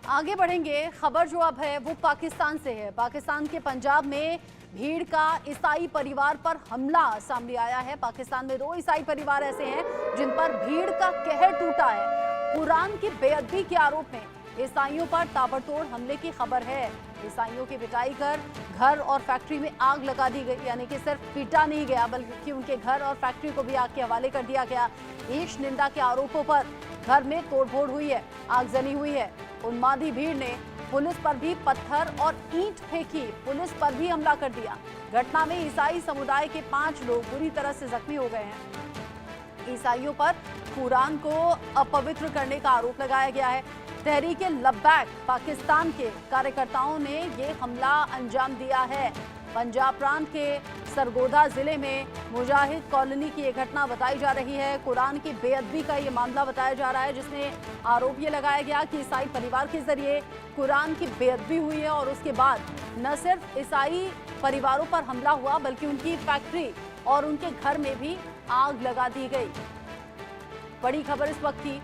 आगे बढ़ेंगे। खबर जो अब है वो पाकिस्तान से है। पाकिस्तान के पंजाब में भीड़ का ईसाई परिवार पर हमला सामने आया है। पाकिस्तान में 2 ईसाई परिवार ऐसे हैं जिन पर भीड़ का कहर टूटा है। कुरान की बेअदबी के आरोप में ईसाइयों पर ताबड़तोड़ हमले की खबर है। ईसाइयों की पिटाई कर घर और फैक्ट्री में आग लगा दी गई, यानी कि सिर्फ पीटा नहीं गया बल्कि उनके घर और फैक्ट्री को भी आग के हवाले कर दिया गया। ईश निंदा के आरोपों पर घर में तोड़फोड़ हुई है, आगजनी हुई है। उन्मादी भीड़ ने पुलिस पर भी पत्थर और ईंट फेंकी, पुलिस पर भी हमला कर दिया। घटना में ईसाई समुदाय के 5 लोग बुरी तरह से जख्मी हो गए हैं। ईसाइयों पर कुरान को अपवित्र करने का आरोप लगाया गया है। तहरीके लब्बैक पाकिस्तान के कार्यकर्ताओं ने ये हमला अंजाम दिया है। पंजाब प्रांत के सरगोधा जिले में मुजाहिद कॉलोनी की ये घटना बताई जा रही है। कुरान की बेअदबी का ये मामला बताया जा रहा है, जिसमें आरोप ये लगाया गया कि ईसाई परिवार के जरिए कुरान की बेअदबी हुई है और उसके बाद न सिर्फ ईसाई परिवारों पर हमला हुआ बल्कि उनकी फैक्ट्री और उनके घर में भी आग लगा दी गई। बड़ी खबर इस वक्त की,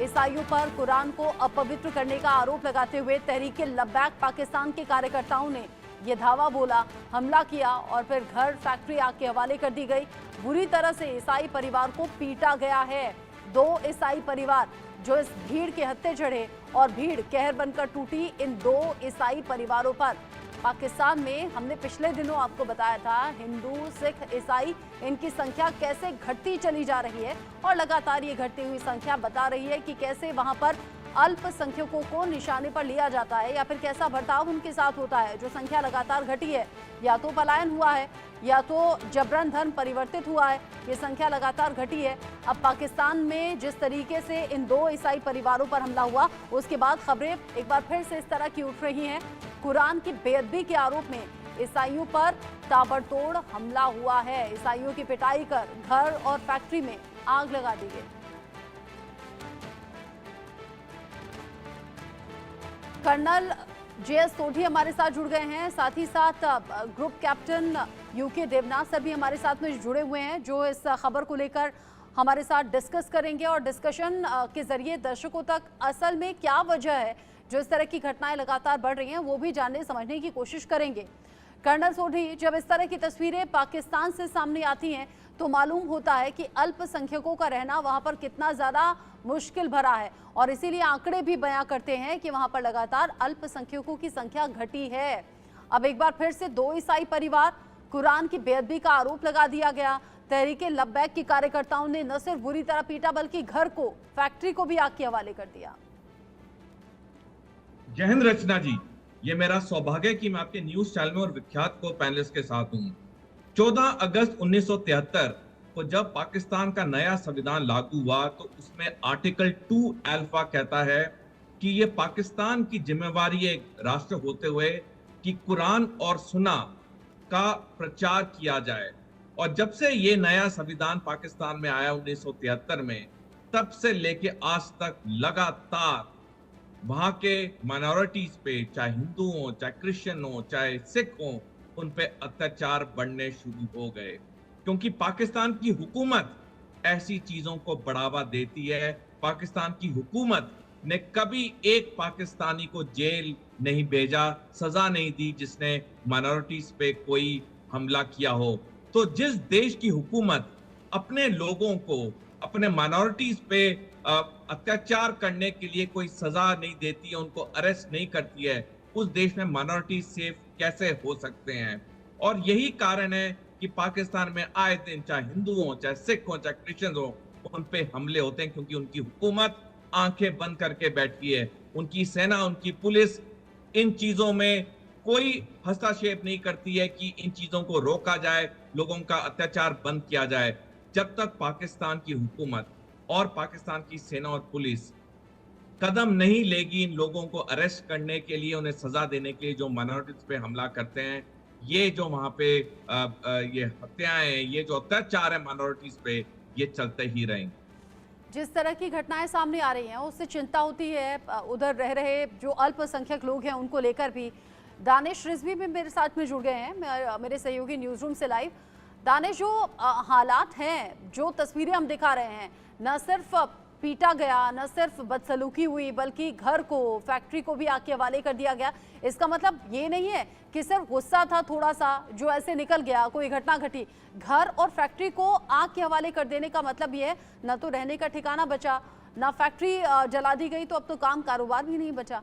ईसाइयों पर कुरान को अपवित्र करने का आरोप लगाते हुए तहरीके लब्बैक पाकिस्तान के कार्यकर्ताओं ने ये धावा बोला, हमला किया और फिर घर फैक्ट्री आग के हवाले कर दी गई। बुरी तरह से ईसाई परिवार को पीटा गया है। 2 ईसाई परिवार जो इस भीड़ के हत्थे चढ़े और भीड़ कहर बनकर टूटी। इन 2 ईसाई परिवारों पर पाकिस्तान में हमने पिछले दिनों आपको बताया था, हिंदू सिख ईसाई इनकी संख्या कैसे घटती चली जा रही है और लगातार ये घटती हुई संख्या बता रही है कि कैसे वहां पर अल्पसंख्यकों को निशाने पर लिया जाता है या फिर कैसा बर्ताव उनके साथ होता है। जो संख्या लगातार घटी है, या तो पलायन हुआ है या तो जबरन धर्म परिवर्तित हुआ है, ये संख्या लगातार घटी है। अब पाकिस्तान में जिस तरीके से इन 2 ईसाई परिवारों पर हमला हुआ, उसके बाद खबरें एक बार फिर से इस तरह की उठ रही हैं। कुरान की बेअदबी के आरोप में ईसाइयों पर ताबड़तोड़ हमला हुआ है। ईसाइयों की पिटाई कर घर और फैक्ट्री में आग लगा दी गई। कर्नल JS सोढी हमारे साथ जुड़ गए हैं, साथ ही साथ group captain UK Devnath sir भी हमारे साथ में जुड़े हुए हैं, जो इस खबर को लेकर हमारे साथ डिस्कस करेंगे और डिस्कशन के जरिए दर्शकों तक असल में क्या वजह है जो इस तरह की घटनाएं लगातार बढ़ रही हैं वो भी जानने समझने की कोशिश करेंगे। कर्नल सोढी, जब इस तरह की तस्वीरें पाकिस्तान से सामने आती हैं तो मालूम होता है कि अल्पसंख्यकों का रहना वहां पर कितना ज्यादा मुश्किल भरा है और इसीलिए आंकड़े भी बयां करते हैं कि वहां पर लगातार अल्पसंख्यकों की संख्या घटी है। अब एक बार फिर से 2 ईसाई परिवार, कुरान की बेअदबी का आरोप लगा दिया गया। तहरीके लब्बैक के कार्यकर्ताओं ने न सिर्फ बुरी तरह पीटा बल्कि घर को, फैक्ट्री को भी आग के हवाले कर दिया। जय हिंद रचना जी, ये मेरा सौभाग्य कि मैं आपके न्यूज चैनल में और विख्यात को पैनलिस्ट के साथ हूँ। 14 अगस्त 1973 को जब पाकिस्तान का नया संविधान लागू हुआ तो उसमें आर्टिकल 2 अल्फा कहता है कि ये पाकिस्तान की जिम्मेवारी एक राष्ट्र होते हुए कि कुरान और सुन्ना का प्रचार किया जाए। और जब से ये नया संविधान पाकिस्तान में आया 1973 में, तब से लेके आज तक लगातार वहां के माइनॉरिटीज पे, चाहे हिंदू हो, चाहे क्रिश्चियन हो, चाहे सिख हो, उन पे अत्याचार बढ़ने शुरू हो गए, क्योंकि पाकिस्तान की हुकूमत ऐसी चीजों को बढ़ावा देती है। पाकिस्तान की हुकूमत ने कभी एक पाकिस्तानी को जेल नहीं भेजा, सजा नहीं दी जिसने माइनॉरिटीज पे कोई हमला किया हो। तो जिस देश की हुकूमत अपने लोगों को, अपने माइनॉरिटीज पे अत्याचार करने के लिए कोई सजा नहीं देती है, उनको अरेस्ट नहीं करती है, उस देश में माइनॉरिटी सेफ कैसे हो सकते हैं। और यही कारण है कि पाकिस्तान में आए दिन चाहे हिंदू हो, चाहे सिख हो, चाहे क्रिश्चियन हो, उन पे हमले होते हैं, क्योंकि उनकी हुकूमत आंखें बंद करके बैठी है। उनकी सेना, उनकी पुलिस इन चीजों में कोई हस्तक्षेप नहीं करती है कि इन चीजों को रोका जाए, लोगों का अत्याचार बंद किया जाए। जब तक पाकिस्तान की हुकूमत और पाकिस्तान की सेना और पुलिस कदम नहीं लेगी इन लोगों को अरेस्ट करने के लिए, उन्हें सजा देने के लिए जो माइनॉरिटीज पे हमला करते हैं, ये जो वहां पे ये हत्याएं, ये जो अत्याचार है माइनॉरिटीज पे, ये चलते ही रहेंगे। जिस तरह की घटनाएं सामने आ रही हैं उससे चिंता होती है उधर रह रहे जो अल्पसंख्यक लोग हैं उनको लेकर भी। दानिश रिजवी भी मेरे साथ में जुड़ गए हैं, मेरे सहयोगी न्यूज रूम से लाइव। दानिश, जो हालात हैं, जो तस्वीरें हम दिखा रहे हैं, न सिर्फ पीटा गया, न सिर्फ बदसलूकी हुई बल्कि घर को, फैक्ट्री को भी आग के हवाले कर दिया गया। इसका मतलब ये नहीं है कि सिर्फ गुस्सा था थोड़ा सा जो ऐसे निकल गया, कोई घटना घटी। घर और फैक्ट्री को आग के हवाले कर देने का मतलब ये है न तो रहने का ठिकाना बचा, ना फैक्ट्री जला दी गई, तो अब तो काम कारोबार भी नहीं बचा।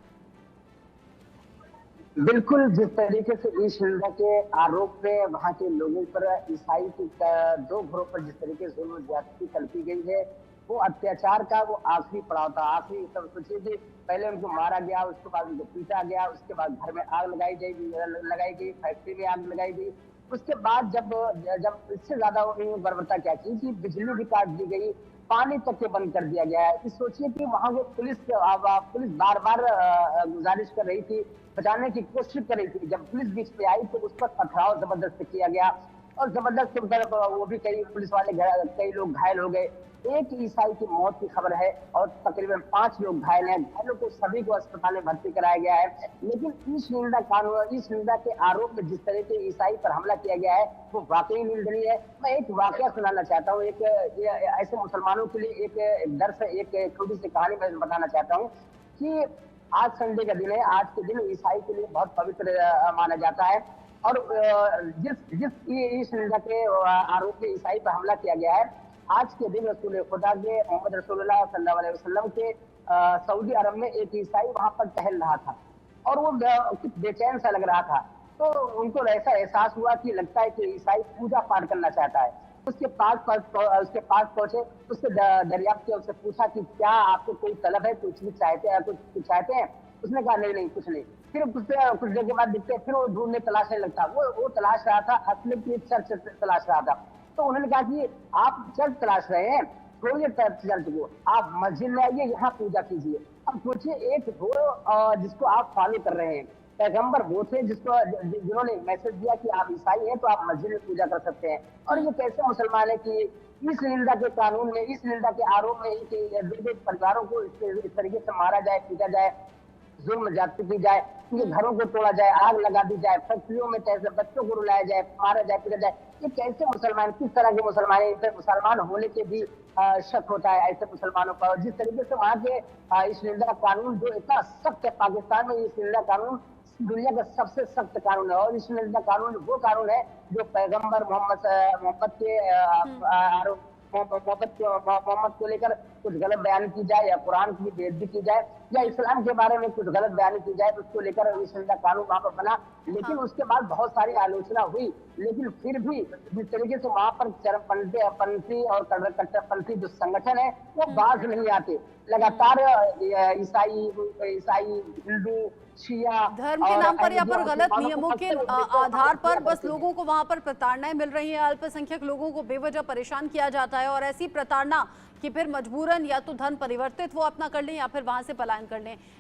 बिल्कुल, जिस तरीके से ईश निंदा के आरोप पे वहां के लोगों पर, ईसाई के दो घरों पर जिस तरीके से जुल्म ज्यादती करती गई है, वो अत्याचार का वो आखिरी पड़ाव था। आखिरी सब सोचिए कि पहले उनको मारा गया, उसके बाद उनको पीटा गया, उसके बाद घर में आग लगाई गई, फैक्ट्री में आग लगाई गई। उसके बाद जब जब इससे ज्यादा बर्बरता क्या की कि बिजली भी काट दी गई, पानी तक के बंद कर दिया गया है। इस सोचिए कि वहां के पुलिस बार बार गुजारिश कर रही थी, बचाने की कोशिश कर रही थी। जब पुलिस बीच में आई तो उस पर पथराव जबरदस्त किया गया और जबरदस्त वो भी कई पुलिस वाले कई लोग घायल हो गए। एक ईसाई की मौत की खबर है और तकरीबन 5 लोग घायल हैं। घायलों को सभी को अस्पताल में भर्ती कराया गया है। लेकिन ईश निंदा के आरोप में जिस तरह के ईसाई पर हमला किया गया है वो वाकई निंदनीय है। मैं एक वाकया सुनाना चाहता हूँ, ऐसे मुसलमानों के लिए एक दर्स, एक छोटी सी कहानी मैं बताना चाहता हूँ कि आज संडे का दिन है। आज के दिन ईसाई के लिए बहुत पवित्र माना जाता है और जिस ईश निंदा के आरोप में ईसाई पर हमला किया गया है, आज के दिन रसूल खुदा के मोहम्मद रसूलुल्लाह सल्लल्लाहु अलैहि वसल्लम के सऊदी अरब में एक ईसाई वहां पर टहल रहा था और वो कुछ बेचैन सा लग रहा था। तो उनको ऐसा एहसास हुआ कि लगता है कि ईसाई पूजा पाठ करना चाहता है। उसके पास पहुंचे, उससे दरियाफ्त किया, उससे पूछा कि क्या आपको कोई तलब है, कुछ चाहते हैं? उसने कहा नहीं कुछ नहीं। फिर कुछ देर के बाद दिखते, फिर वो ढूंढने तलाशने लगता। वो तलाश रहा था, असली की चर्च तलाश रहा था। तो उन्होंने कहा कि आप चर्च तलाश रहे हैं, छोड़िए चर्च को, आप मस्जिद में आइए, यहाँ पूजा कीजिए। अब सोचिए, एक वो जिसको आप फॉलो कर रहे हैं, पैगंबर वो थे जिन्होंने मैसेज दिया कि आप ईसाई हैं तो आप मस्जिद में पूजा कर सकते हैं। और ये कैसे मुसलमान है कि इस निंदा के कानून में, इस निंदा के आरोप में दो परिवारों को इस तरीके से मारा जाए, पीटा जाए, जुल्म ज्यादती की जाए, उनके घरों को तोड़ा जाए, आग लगा दी जाए, फैक्ट्रियों में कैसे बच्चों को रुलाया जाए, मारा जाए, पीटा जाए। ये कैसे मुसलमान, किस तरह के मुसलमान है? इनसे मुसलमान होने के भी शक होता है ऐसे मुसलमानों पर। और जिस तरीके से वहाँ के इस निंदा कानून जो इतना सख्त है, पाकिस्तान में इस निंदा कानून दुनिया का सबसे सख्त कानून है। और इस निंदा कानून वो कानून है जो पैगंबर मोहम्मद के आरोप, मोहम्मद को लेकर कुछ गलत बयान की जाए या कुरान की बेइज्जती की जाए या इस्लाम के बारे में कुछ गलत बयान की जाए, तो उसको लेकर इस कानून वहां पर बना। लेकिन उसके बाद बहुत सारी आलोचना हुई, लेकिन फिर भी जिस तरीके से वहां पर चरमपंथी और कट्टरपंथी जो संगठन है वो बाज नहीं आते। लगातार ईसाई, हिंदू, शिया, धर्म के नाम पर या पर गलत नियमों के आधार पर बस लोगों को वहां पर प्रताड़नाएं मिल रही हैं। अल्पसंख्यक लोगों को बेवजह परेशान किया जाता है और ऐसी प्रताड़ना कि फिर मजबूरन या तो धन परिवर्तित वो अपना कर लें या फिर वहां से पलायन कर लें।